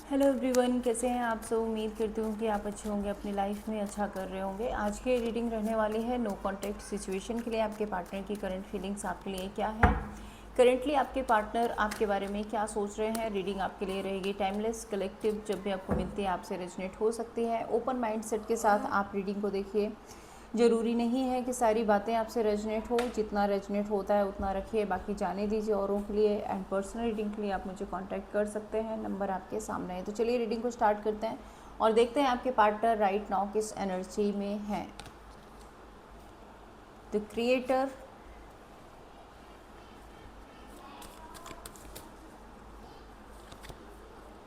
Hello everyone, कैसे हैं आप सब। उम्मीद करती हूँ कि आप अच्छे होंगे, अपनी लाइफ में अच्छा कर रहे होंगे। आज की रीडिंग रहने वाली है नो कॉन्टैक्ट सिचुएशन के लिए। आपके पार्टनर की करंट फीलिंग्स आपके लिए क्या है, करंटली आपके पार्टनर आपके बारे में क्या सोच रहे हैं। रीडिंग आपके लिए रहेगी टाइमलेस, कलेक्टिव, जब भी आपको मिलती है आपसे रेजोनेट हो सकती है। ओपन माइंड सेट के साथ आप रीडिंग को देखिए। ज़रूरी नहीं है कि सारी बातें आपसे रेजनेट हो, जितना रेजनेट होता है उतना रखिए, बाकी जाने दीजिए औरों के लिए। एंड पर्सनल रीडिंग के लिए आप मुझे कांटेक्ट कर सकते हैं, नंबर आपके सामने है। तो चलिए रीडिंग को स्टार्ट करते हैं और देखते हैं आपके पार्टनर राइट नाउ किस एनर्जी में है। The creator,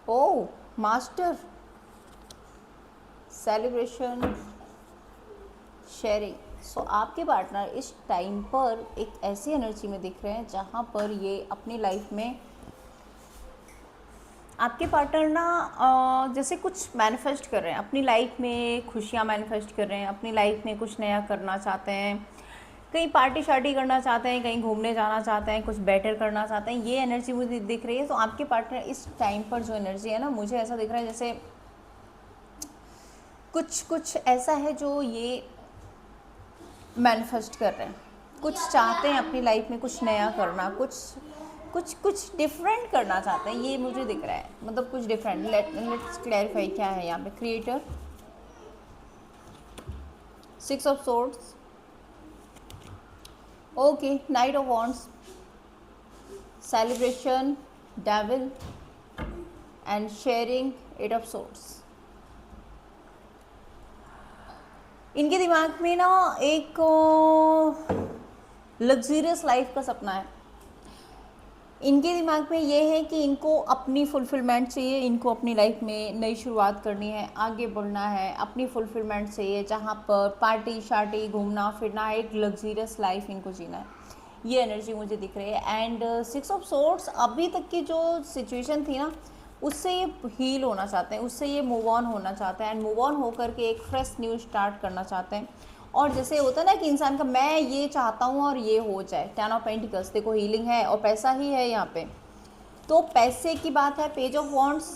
o master, celebration, sharing. So आपके पार्टनर इस टाइम पर एक ऐसी एनर्जी में दिख रहे हैं जहाँ पर ये अपनी लाइफ में आपके पार्टनर ना जैसे कुछ मैनिफेस्ट कर रहे हैं अपनी लाइफ में, खुशियाँ मैनिफेस्ट कर रहे हैं अपनी लाइफ में, कुछ नया करना चाहते हैं, कहीं पार्टी शार्टी करना चाहते हैं, कहीं घूमने जाना चाहते हैं, कुछ बेटर करना चाहते हैं। ये एनर्जी मुझे दिख रही है। तो आपके पार्टनर इस टाइम पर जो एनर्जी है ना, मुझे ऐसा दिख रहा है जैसे कुछ कुछ ऐसा है जो ये मैनिफेस्ट कर रहे हैं, कुछ चाहते हैं अपनी लाइफ में, कुछ नया करना, कुछ कुछ कुछ डिफरेंट करना चाहते हैं। ये मुझे दिख रहा है, मतलब कुछ डिफरेंट। लेट्स क्लैरिफाई क्या है यहाँ पे। Creator, six of swords, okay, knight of wands, celebration, devil and sharing, eight of swords. इनके दिमाग में ना एक लग्जरियस लाइफ का सपना है। इनके दिमाग में ये है कि इनको अपनी फुलफिलमेंट चाहिए, इनको अपनी लाइफ में नई शुरुआत करनी है, आगे बढ़ना है, अपनी फुलफिलमेंट चाहिए, जहाँ पर पार्टी शार्टी, घूमना फिरना, एक लग्जरियस लाइफ इनको जीना है। ये एनर्जी मुझे दिख रही है। एंड सिक्स ऑफ सोर्ड्स, अभी तक की जो सिचुएशन थी ना, उससे ये हील होना चाहते हैं, उससे ये मूव ऑन होना चाहते हैं। एंड मूव ऑन होकर के एक फ्रेश न्यू स्टार्ट करना चाहते हैं। और जैसे होता है ना कि इंसान का मैं ये चाहता हूँ और ये हो जाए। 10 ऑफ पेंटिकल्स, देखो हीलिंग है और पैसा ही है यहाँ पे। तो पैसे की बात है। पेज ऑफ वॉन्ड्स,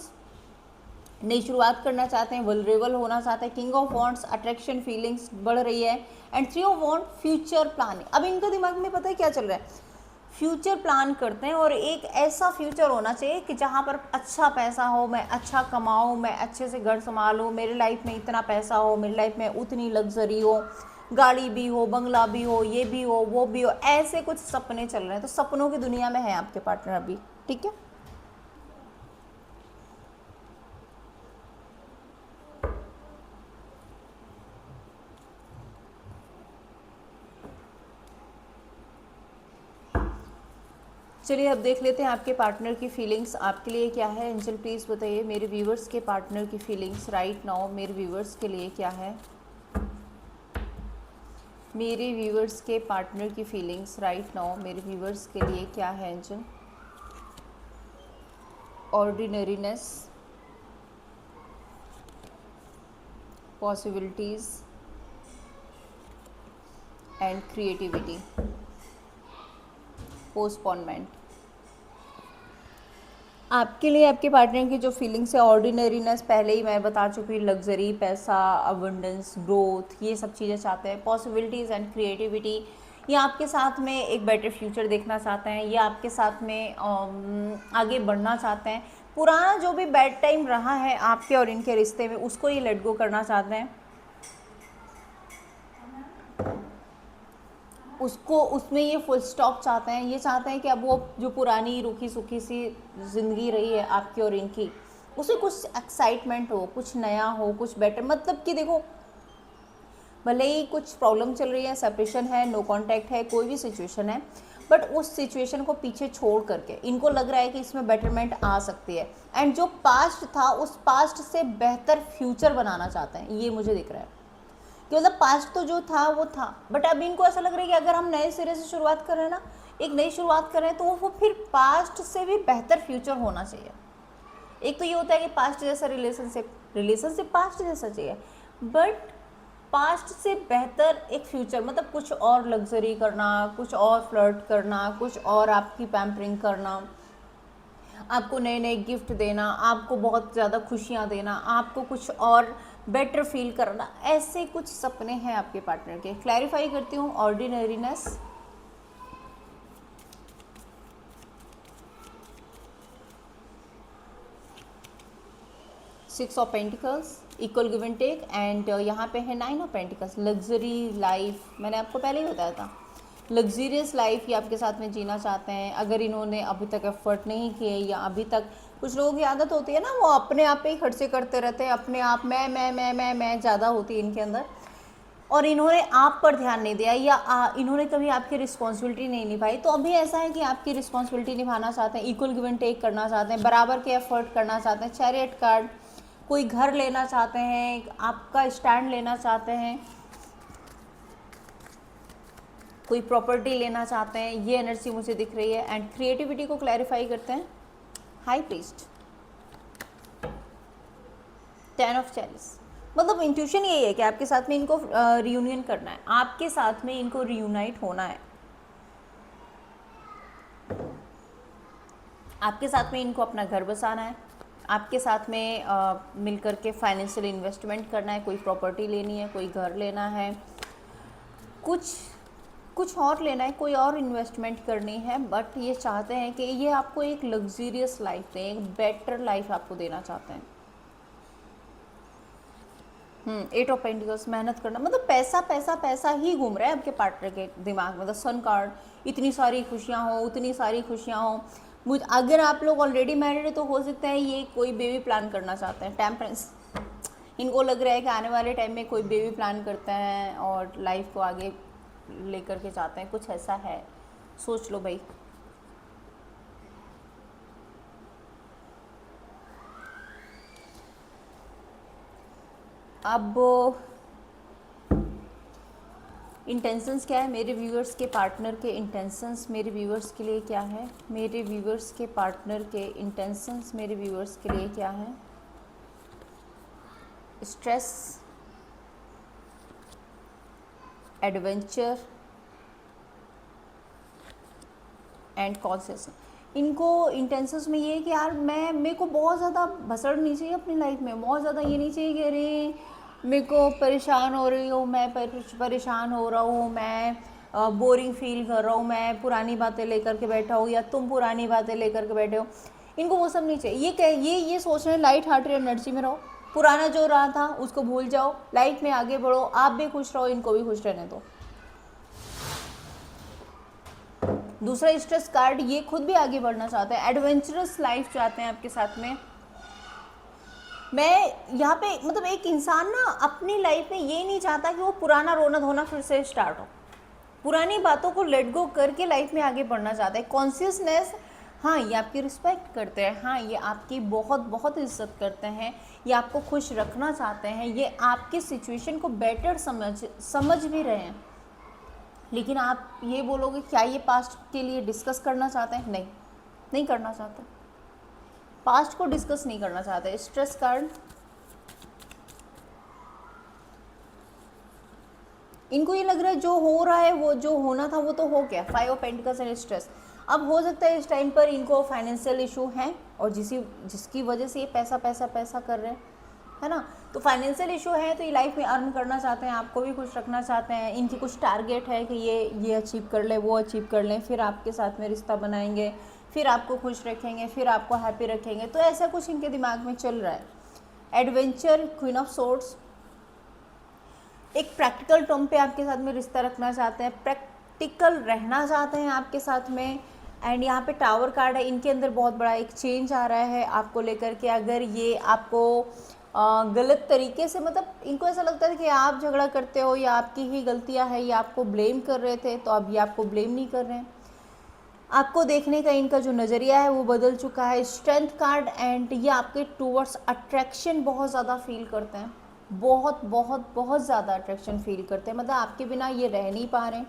नई शुरुआत करना चाहते हैं, वल्नरेबल होना चाहते हैं। King of wands, attraction, feelings बढ़ रही है। And three of wand, future planning. अब इनका दिमाग में पता है क्या चल रहा है, फ्यूचर प्लान करते हैं। और एक ऐसा फ्यूचर होना चाहिए कि जहाँ पर अच्छा पैसा हो, मैं अच्छा कमाऊँ, मैं अच्छे से घर संभालूँ, मेरी लाइफ में इतना पैसा हो, मेरी लाइफ में उतनी लग्जरी हो, गाड़ी भी हो, बंगला भी हो, ये भी हो, वो भी हो। ऐसे कुछ सपने चल रहे हैं। तो सपनों की दुनिया में है आपके पार्टनर अभी, ठीक है। चलिए अब देख लेते हैं आपके पार्टनर की फीलिंग्स आपके लिए क्या है। एंजल प्लीज़ बताइए मेरे व्यूवर्स के पार्टनर की फीलिंग्स राइट नाउ मेरे व्यूवर्स के लिए क्या है। मेरे व्यूवर्स के पार्टनर की फीलिंग्स राइट नाउ मेरे व्यूवर्स के लिए क्या है angel. Ordinariness, possibilities and creativity, postponement. आपके लिए आपके पार्टनर की जो फीलिंग्स है, ऑर्डिनरीनेस पहले ही मैं बता चुकी, लग्जरी, पैसा, अबंडेंस, ग्रोथ, ये सब चीज़ें चाहते हैं। पॉसिबिलिटीज़ एंड क्रिएटिविटी, ये आपके साथ में एक बेटर फ्यूचर देखना चाहते हैं, ये आपके साथ में आगे बढ़ना चाहते हैं। पुराना जो भी बैड टाइम रहा है आपके और इनके रिश्ते में, उसको ये लेट गो करना चाहते हैं, उसको उसमें ये फुल स्टॉप चाहते हैं। ये चाहते हैं कि अब वो जो पुरानी रूखी सूखी सी ज़िंदगी रही है आपकी और इनकी, उसमें कुछ एक्साइटमेंट हो, कुछ नया हो, कुछ बेटर। मतलब कि देखो, भले ही कुछ प्रॉब्लम चल रही है, सेपरेशन है, नो कांटेक्ट है, कोई भी सिचुएशन है, बट उस सिचुएशन को पीछे छोड़ करके इनको लग रहा है कि इसमें बेटरमेंट आ सकती है। एंड जो पास्ट था, उस पास्ट से बेहतर फ्यूचर बनाना चाहते हैं, ये मुझे दिख रहा है। कि मतलब पास्ट तो जो था वो था, बट अब इनको ऐसा लग रहा है कि अगर हम नए सिरे से शुरुआत कर रहे हैं ना, एक नई शुरुआत कर रहे हैं, तो वो फिर पास्ट से भी बेहतर फ्यूचर होना चाहिए। एक तो ये होता है कि पास्ट जैसा रिलेशनशिप, रिलेशनशिप पास्ट जैसा चाहिए, बट पास्ट से बेहतर एक फ्यूचर, मतलब कुछ और लग्जरी करना, कुछ और फ्लर्ट करना, कुछ और आपकी पैम्परिंग करना। आपको नए नए गिफ्ट देना, आपको बहुत ज़्यादा खुशियाँ देना, आपको कुछ और बेटर फील करना, ऐसे कुछ सपने हैं आपके पार्टनर के। क्लैरिफाई करती हूँ, ordinariness, 6 of pentacles, equal give and take, and यहाँ पे है 9 ऑफ पेंटिकल्स, लग्जरी लाइफ। मैंने आपको पहले ही बताया था, लग्जरियस लाइफ ये आपके साथ में जीना चाहते हैं। अगर इन्होंने अभी तक एफर्ट नहीं किए, या अभी तक, कुछ लोगों की आदत होती है ना, वो अपने आप पे ही खर्चे करते रहते हैं, अपने आप, मैं ज़्यादा होती है इनके अंदर, और इन्होंने आप पर ध्यान नहीं दिया, या इन्होंने कभी आपकी रिस्पॉन्सिबिलिटी नहीं निभाई। तो अभी ऐसा है कि आपकी रिस्पॉन्सिबिलिटी निभाना चाहते हैं, इक्वल गिव एंड टेक करना चाहते हैं, बराबर के एफर्ट करना चाहते हैं। चैरियट कार्ड, कोई घर लेना चाहते हैं, आपका स्टैंड लेना चाहते हैं, कोई प्रॉपर्टी लेना चाहते हैं, ये एनर्जी मुझे दिख रही है। एंड क्रिएटिविटी को क्लैरिफाई करते हैं, हाई प्रीस्ट, 10 ऑफ चैरियट्स। मतलब इंट्यूशन यही है कि आपके साथ में इनको रियूनियन करना है, आपके साथ में इनको रियूनाइट होना है, आपके साथ में इनको अपना घर बसाना है, आपके साथ में मिलकर के फाइनेंशियल इन्वेस्टमेंट करना है, कोई प्रॉपर्टी लेनी है, कोई घर लेना है, कुछ और लेना है, कोई और इन्वेस्टमेंट करनी है। बट ये चाहते हैं कि ये आपको एक लग्जरियस लाइफ दें, एक बेटर लाइफ आपको देना चाहते हैं। 8 ऑफ पेंटिकल्स, मेहनत करना, मतलब पैसा पैसा पैसा ही घूम रहा है आपके पार्टनर के दिमाग में। मतलब सन कार्ड, इतनी सारी खुशियाँ हो, उतनी सारी खुशियाँ हो। अगर आप लोग ऑलरेडी मैरिड है तो हो सकता है ये कोई बेबी प्लान करना चाहते हैं। टेम्परेंस, इनको लग रहा है कि आने वाले टाइम में कोई बेबी प्लान करते हैं और लाइफ को आगे लेकर के जाते हैं, कुछ ऐसा है, सोच लो भाई। अब इंटेंशंस क्या है मेरे व्यूअर्स के पार्टनर के? इंटेंशंस मेरे व्यूअर्स के लिए क्या है? मेरे व्यूअर्स के पार्टनर के इंटेंशंस मेरे व्यूअर्स के लिए क्या है? Stress, adventure and conscious. इनको इंटेंशंस में ये है कि यार मेरे को बहुत ज़्यादा भसड़ नहीं चाहिए अपनी लाइफ में, बहुत ज़्यादा ये नहीं चाहिए कि अरे मेरे को परेशान हो रही हूँ, मैं परेशान हो रहा हूँ, मैं बोरिंग फील कर रहा हूँ, मैं पुरानी बातें लेकर के बैठा हूँ, या तुम पुरानी बातें लेकर के बैठे हो। इनको वो सब नहीं चाहिए। ये सोच रहे हैं लाइट हार्टेड एनर्जी में रहो, पुराना जो रहा था उसको भूल जाओ, लाइफ में आगे बढ़ो, आप भी खुश रहो, इनको भी खुश रहने दो। दूसरा स्ट्रेस कार्ड, ये खुद भी आगे बढ़ना चाहते हैं, एडवेंचरस लाइफ चाहते हैं आपके साथ में। मैं यहाँ पे मतलब एक इंसान ना अपनी लाइफ में ये नहीं चाहता कि वो पुराना रोना धोना फिर से स्टार्ट हो, पुरानी बातों को लेट गो करके लाइफ में आगे बढ़ना चाहता है। कॉन्शियसनेस, हाँ ये आपकी रिस्पेक्ट करते हैं, हाँ ये आपकी बहुत बहुत इज्जत करते हैं, ये आपको खुश रखना चाहते हैं, ये आपकी सिचुएशन को बेटर समझ भी रहे हैं। लेकिन आप ये बोलोगे क्या ये पास्ट के लिए डिस्कस करना चाहते हैं? नहीं करना चाहते, पास्ट को डिस्कस नहीं करना चाहते। स्ट्रेस कार्ड, इनको ये लग रहा है जो हो रहा है, वो जो होना था वो तो हो गया। 5 ऑफ पेंटिकल्स एंड स्ट्रेस। अब हो सकता है इस टाइम पर इनको फाइनेंशियल इशू है, और जिसकी वजह से ये पैसा पैसा पैसा कर रहे हैं, है ना। तो फाइनेंशियल इशू है तो ये लाइफ में अर्न करना चाहते हैं, आपको भी खुश रखना चाहते हैं। इनकी कुछ टारगेट है कि ये अचीव कर ले, वो अचीव कर लें, फिर आपके साथ में रिश्ता बनाएंगे, फिर आपको खुश रखेंगे, फिर आपको हैप्पी रखेंगे। तो ऐसा कुछ इनके दिमाग में चल रहा है। एडवेंचर, क्वीन ऑफ सोर्ड्स, एक प्रैक्टिकल टर्म पे आपके साथ में रिश्ता रखना चाहते हैं, प्रैक्टिकल रहना चाहते हैं आपके साथ में। एंड यहाँ पे टावर कार्ड है, इनके अंदर बहुत बड़ा एक चेंज आ रहा है आपको लेकर के। अगर ये आपको गलत तरीके से, मतलब इनको ऐसा लगता है कि आप झगड़ा करते हो या आपकी ही गलतियाँ है, या आपको ब्लेम कर रहे थे, तो अब ये आपको ब्लेम नहीं कर रहे हैं। आपको देखने का इनका जो नज़रिया है वो बदल चुका है। स्ट्रेंथ कार्ड, एंड ये आपके टूवर्ड्स अट्रैक्शन बहुत ज़्यादा फील करते हैं, बहुत बहुत बहुत ज़्यादा अट्रैक्शन फील करते हैं। मतलब आपके बिना ये रह नहीं पा रहे हैं,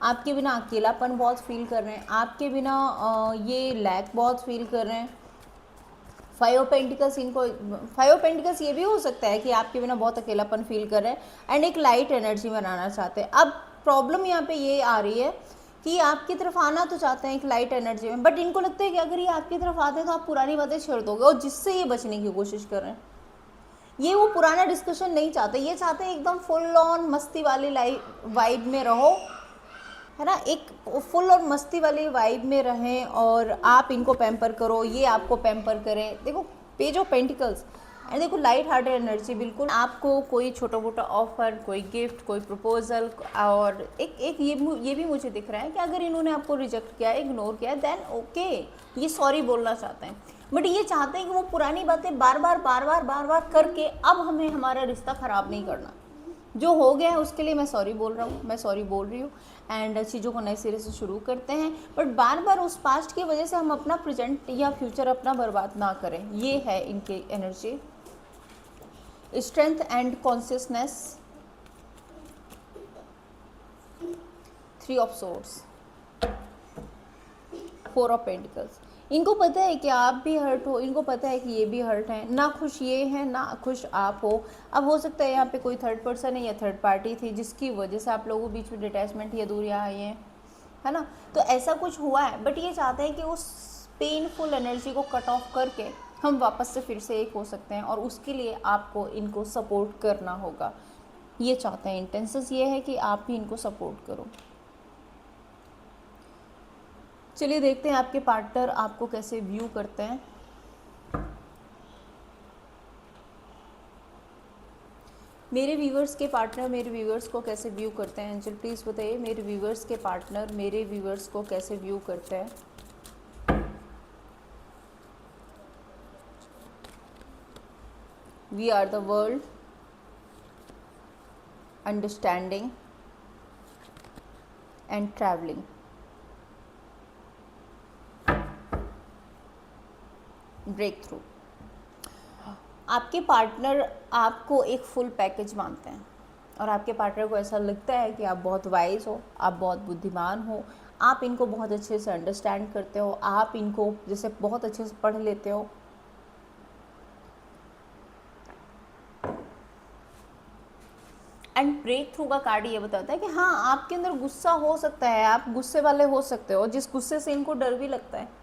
आपके बिना अकेलापन बहुत फील कर रहे हैं, आपके बिना ये लैक बहुत फील कर रहे हैं। 5 ऑफ पेंटिकल्स, इनको 5 ऑफ पेंटिकल्स ये भी हो सकता है कि आपके बिना बहुत अकेलापन फील कर रहे हैं, एंड एक लाइट एनर्जी बनाना चाहते हैं। अब प्रॉब्लम यहाँ पे ये आ रही है कि आपकी तरफ आना तो चाहते हैं एक लाइट एनर्जी में, बट इनको लगता है कि अगर ये आपकी तरफ आते हैं तो आप पुरानी बातें छेड़ दोगे, और जिससे ये बचने की कोशिश कर रहे हैं। ये वो पुराना डिस्कशन नहीं चाहते, ये चाहते हैं एकदम फुल ऑन मस्ती वाली वाइब में रहो, है ना, एक फुल और मस्ती वाली वाइब में रहें, और आप इनको पैम्पर करो, ये आपको पैम्पर करें। देखो पेज ऑफ पेंटिकल्स एंड देखो लाइट हार्टेड एनर्जी, बिल्कुल आपको कोई छोटा मोटा ऑफर, कोई गिफ्ट, कोई प्रपोजल, और एक ये भी मुझे दिख रहा है कि अगर इन्होंने आपको रिजेक्ट किया, इग्नोर किया, देन ओके, ये सॉरी बोलना चाहते हैं। बट ये चाहते हैं कि वो पुरानी बातें बार बार करके अब हमें हमारा रिश्ता ख़राब नहीं करना। जो हो गया है उसके लिए मैं सॉरी बोल रहा हूँ, मैं सॉरी बोल रही हूँ, एंड चीज़ों को नए सिरे से शुरू करते हैं। बट बार बार उस पास्ट की वजह से हम अपना प्रेजेंट या फ्यूचर अपना बर्बाद ना करें, ये है इनकी energy. Strength and consciousness, 3 of swords, 4 of pentacles. इनको पता है कि आप भी हर्ट हो, इनको पता है कि ये भी हर्ट हैं, ना खुश ये हैं ना खुश आप हो। अब हो सकता है यहाँ पे कोई थर्ड पर्सन है या थर्ड पार्टी थी जिसकी वजह से आप लोगों के बीच में डिटैचमेंट या दूरियाँ आई हैं, है ना, तो ऐसा कुछ हुआ है। बट ये चाहते हैं कि उस पेनफुल एनर्जी को कट ऑफ करके हम वापस से फिर से एक हो सकते हैं, और उसके लिए आपको इनको सपोर्ट करना होगा। ये चाहते हैं, इंटेंशंस ये है कि आप भी इनको सपोर्ट करो। चलिए देखते हैं आपके पार्टनर आपको कैसे व्यू करते हैं। मेरे व्यूवर्स के पार्टनर मेरे व्यूवर्स को कैसे व्यू करते हैं, एंजल प्लीज़ बताइए। मेरे व्यूवर्स के पार्टनर मेरे व्यूवर्स को कैसे व्यू करते हैं। We are the world, understanding and travelling. Break through. आपके पार्टनर आपको एक फुल पैकेज मानते हैं, और आपके पार्टनर को ऐसा लगता है कि आप बहुत वाइज हो, आप बहुत बुद्धिमान हो, आप इनको बहुत अच्छे से अंडरस्टैंड करते हो, आप इनको जैसे बहुत अच्छे से पढ़ लेते हो। एंड ब्रेक थ्रू का कार्ड ये बताता है कि हाँ, आपके अंदर गुस्सा हो सकता है, आप गुस्से वाले हो सकते हो, जिस गुस्से से इनको डर भी लगता है,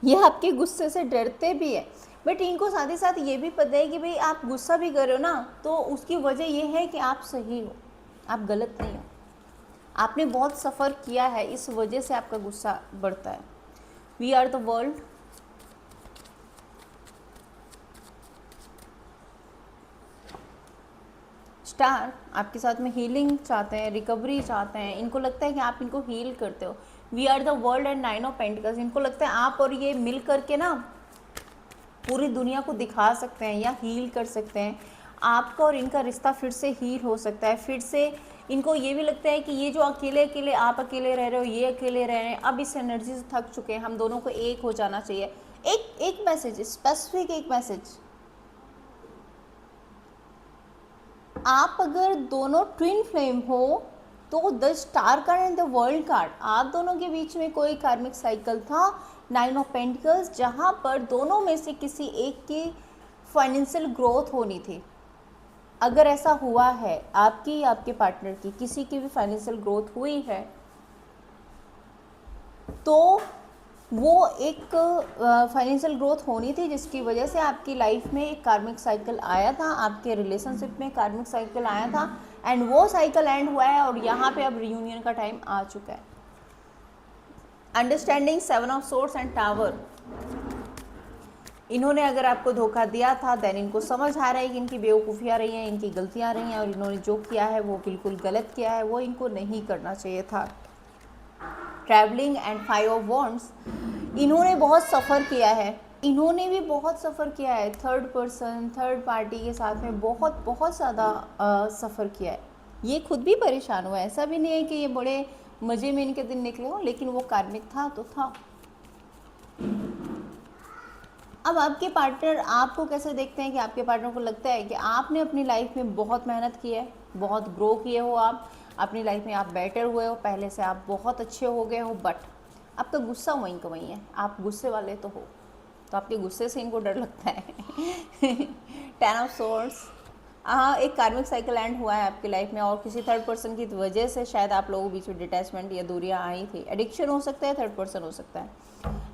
ये आपके गुस्से से डरते भी है। बट इनको साथ ही साथ ये भी पता है कि भाई आप गुस्सा भी कर रहे हो ना, तो उसकी वजह ये है कि आप सही हो, आप गलत नहीं हो, आपने बहुत सफ़र किया है, इस वजह से आपका गुस्सा बढ़ता है। We are the world, star आपके साथ में हीलिंग चाहते हैं, रिकवरी चाहते हैं, इनको लगता है कि आप इनको हील करते हो। We are the world and 9 of pentacles, इनको लगता है आप और ये मिल करके ना पूरी दुनिया को दिखा सकते हैं या हील कर सकते हैं। आपका और इनका रिश्ता फिर से हील हो सकता है। फिर से इनको ये भी लगता है कि ये जो अकेले अकेले आप अकेले रह रहे हो, ये अकेले रह रहे हैं, अब इस एनर्जी से थक चुके हैं, हम दोनों को एक हो जाना चाहिए। एक मैसेज, स्पेसिफिक एक मैसेज, आप अगर दोनों ट्विन फ्लेम हो तो the star card and the world card, आप दोनों के बीच में कोई कार्मिक साइकिल था, 9 ऑफ पेंटिकल्स, जहाँ पर दोनों में से किसी एक की फाइनेंशियल ग्रोथ होनी थी। अगर ऐसा हुआ है, आपकी या आपके पार्टनर की किसी की भी फाइनेंशियल ग्रोथ हुई है, तो वो एक फाइनेंशियल ग्रोथ होनी थी जिसकी वजह से आपकी लाइफ में एक कार्मिक साइकिल आया था, आपके रिलेशनशिप में कार्मिक साइकिल आया था, एंड वो साइकिल एंड हुआ है, और यहाँ पे अब रियूनियन का टाइम आ चुका है। Understanding, 7 of swords and tower, इन्होंने अगर आपको धोखा दिया था, देन इनको समझ आ रहा है कि इनकी बेवकूफ़ियाँ रही हैं, इनकी गलतियाँ रही हैं, और इन्होंने जो किया है वो बिल्कुल गलत किया है, वो इनको नहीं करना चाहिए था। ट्रैवलिंग एंड 5 ऑफ वॉन्ड्स, इन्होंने बहुत सफ़र किया है, इन्होंने भी बहुत सफ़र किया है, थर्ड पर्सन, थर्ड पार्टी के साथ में बहुत ज़्यादा सफ़र किया है। ये खुद भी परेशान हुआ है, ऐसा भी नहीं है कि ये बड़े मज़े में इनके दिन निकले हों, लेकिन वो कार्मिक था तो था। अब आपके पार्टनर आपको कैसे देखते हैं कि आपके पार्टनर को लगता है कि आपने अपनी लाइफ में बहुत मेहनत की है, बहुत ग्रो किए हो, आप अपनी लाइफ में आप बेटर हुए हो, पहले से आप बहुत अच्छे हो गए हो, बट आपका गुस्सा वहीं का वहीं है, आप गुस्से वाले तो हो, तो आपके गुस्से से इनको डर लगता है। 10 ऑफ सोर्ड्स, हाँ, एक कार्मिक साइकिल एंड हुआ है आपकी लाइफ में, और किसी थर्ड पर्सन की वजह से शायद आप लोगों के बीच में डिटैचमेंट या दूरियां आई थी। एडिक्शन हो सकता है, थर्ड पर्सन हो सकता है।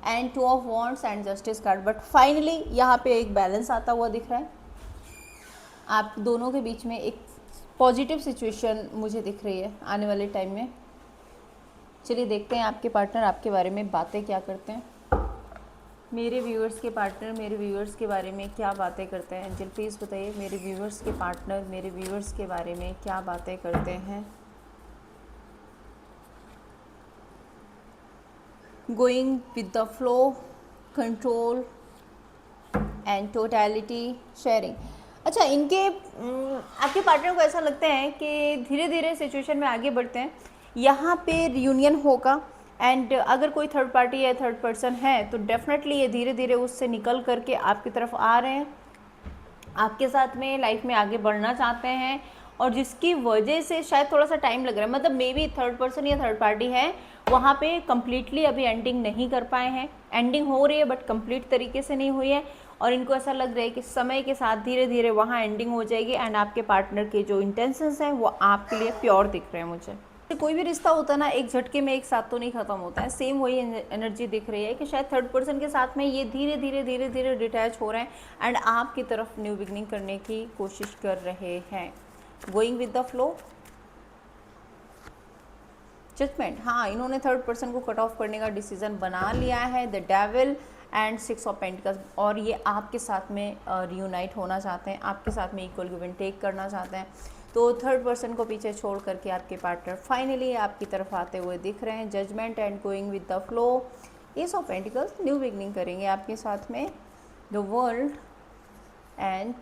And two of wants and justice card, but finally यहाँ पे एक बैलेंस आता हुआ दिख रहा है। आप दोनों के बीच में एक पॉजिटिव सिचुएशन मुझे दिख रही है आने वाले टाइम में। चलिए देखते हैं आपके पार्टनर आपके बारे में बातें क्या करते हैं। मेरे व्यूअर्स के पार्टनर मेरे व्यूअर्स के बारे में क्या बातें करते हैं? एंजल प्लीज़ बताइए, मेरे व्यूअर्स के पार्टनर मेरे व्यूअर्स के बारे में क्या बातें करते हैं? Going with the flow, control and totality, sharing. अच्छा, इनके आपके पार्टनर को ऐसा लगता है कि धीरे धीरे सिचुएशन में आगे बढ़ते हैं, यहाँ पे रियूनियन होगा। एंड अगर कोई थर्ड पार्टी या थर्ड पर्सन है तो डेफिनेटली ये धीरे धीरे उससे निकल करके आपकी तरफ आ रहे हैं, आपके साथ में लाइफ में आगे बढ़ना चाहते हैं, और जिसकी वजह से शायद थोड़ा सा टाइम लग रहा है। मतलब मे बी थर्ड पर्सन या थर्ड पार्टी है वहाँ पे कम्प्लीटली अभी एंडिंग नहीं कर पाए हैं। एंडिंग हो रही है बट कंप्लीट तरीके से नहीं हुई है, और इनको ऐसा लग रहा है कि समय के साथ धीरे धीरे वहाँ एंडिंग हो जाएगी। एंड आपके पार्टनर के जो इंटेंशंस हैं वो आपके लिए प्योर दिख रहे हैं मुझे। कोई भी रिश्ता होता है ना, एक झटके में एक साथ तो नहीं खत्म होता है। सेम वही एनर्जी दिख रही है कि शायद थर्ड पर्सन के साथ में ये धीरे धीरे धीरे धीरे डिटैच हो रहे हैं एंड आपकी तरफ न्यू बिगनिंग करने की कोशिश कर रहे हैं। Going with the flow, judgement. हाँ, इन्होंने थर्ड पर्सन को कट ऑफ करने का डिसीजन बना लिया है। The devil and 6 of pentacles, और ये आपके साथ में रियूनाइट होना चाहते हैं, आपके साथ में इक्वल गिव एंड टेक करना चाहते हैं। तो थर्ड पर्सन को पीछे छोड़ करके आपके पार्टनर फाइनली आपकी तरफ आते हुए दिख रहे हैं। Judgement and going with the flow, ace of pentacles, new beginning करेंगे आपके साथ में। The world and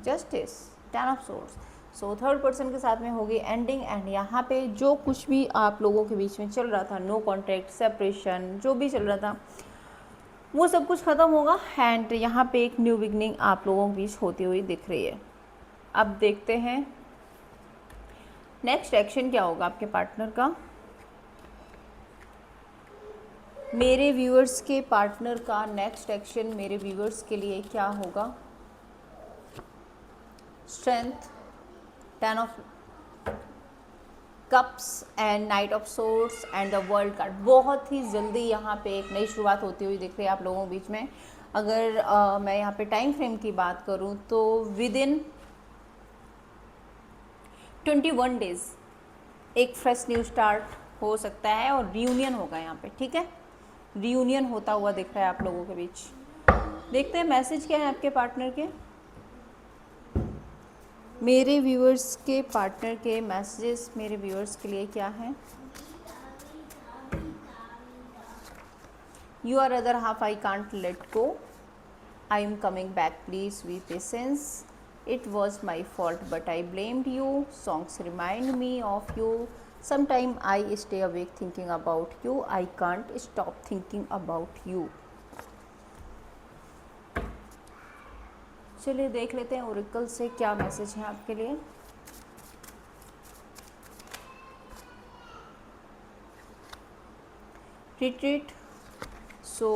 justice, 10 of swords. So third person के साथ में होगी एंडिंग। एंड यहाँ पे जो कुछ भी आप लोगों के बीच में चल रहा था, नो कॉन्ट्रैक्ट, सेपरेशन, जो भी चल रहा था वो सब कुछ ख़त्म होगा। एंड यहाँ पे एक न्यू बिगनिंग आप लोगों के बीच होती हुई दिख रही है। अब देखते हैं नेक्स्ट एक्शन क्या होगा आपके पार्टनर का। मेरे व्यूअर्स के पार्टनर का नेक्स्ट एक्शन मेरे व्यूअर्स के लिए क्या होगा? Strength, 10 of cups and night of swords and the world card. बहुत ही जल्दी यहाँ पे एक नई शुरुआत होती हुई दिख रही है आप लोगों के बीच में। अगर मैं यहाँ पे टाइम फ्रेम की बात करूँ तो विद इन 21 डेज एक फ्रेश न्यू स्टार्ट हो सकता है और रियूनियन होगा यहाँ पे, ठीक है? रियूनियन होता हुआ दिख रहा है आप लोगों के बीच। देखते हैं मैसेज क्या है आपके पार्टनर के। मेरे व्यूअर्स के पार्टनर के मैसेजेस मेरे व्यूअर्स के लिए क्या हैं? Your other half I can't let go, I am coming back, please be patience, it was my fault but I blamed you, songs remind me of you, sometime I stay awake thinking about you, I can't stop thinking about you। चलिए देख लेते हैं Oracle से क्या message है आपके लिए। Retreat, so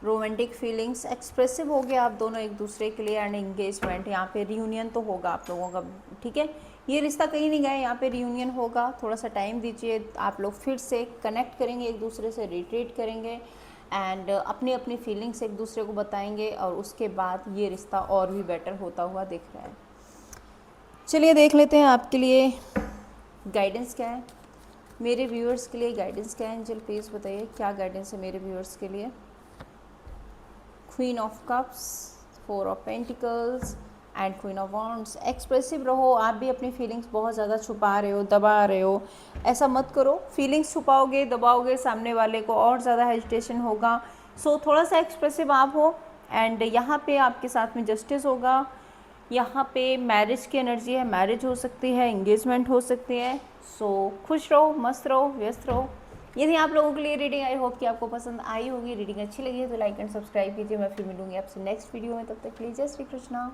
romantic feelings expressive हो गया आप दोनों एक दूसरे के लिए। एंड एंगेजमेंट, यहाँ पे रियूनियन तो होगा आप लोगों का, ठीक है? ये रिश्ता कहीं नहीं गया, यहाँ पे रियूनियन होगा। थोड़ा सा टाइम दीजिए, आप लोग फिर से कनेक्ट करेंगे एक दूसरे से, रिट्रीट करेंगे एंड अपनी अपनी फीलिंग्स एक दूसरे को बताएंगे, और उसके बाद ये रिश्ता और भी बेटर होता हुआ दिख रहा है। चलिए देख लेते हैं आपके लिए गाइडेंस क्या है, मेरे व्यूअर्स के लिए गाइडेंस क्या है। एंजल प्लीज़ बताइए क्या गाइडेंस है मेरे व्यूअर्स के लिए। Queen of cups, 4 of pentacles and queen of wands. Expressive रहो, आप भी अपनी फीलिंग्स बहुत ज़्यादा छुपा रहे हो, दबा रहे हो, ऐसा मत करो। फीलिंग्स छुपाओगे, दबाओगे, सामने वाले को और ज़्यादा हेजिटेशन होगा। सो थोड़ा सा एक्सप्रेसिव आप हो। एंड यहाँ पे आपके साथ में जस्टिस होगा। यहाँ पे मैरिज की एनर्जी है, मैरिज हो सकती है, एंगेजमेंट हो सकती है। सो खुश रहो, मस्त रहो, व्यस्त रहो। ये थी आप लोगों के लिए रीडिंग। आई होप कि आपको पसंद आई होगी। रीडिंग अच्छी लगी है तो लाइक एंड सब्सक्राइब कीजिए। मैं फिर मिलूंगी आपसे नेक्स्ट वीडियो में, तब तक के लिए जय श्री कृष्णा।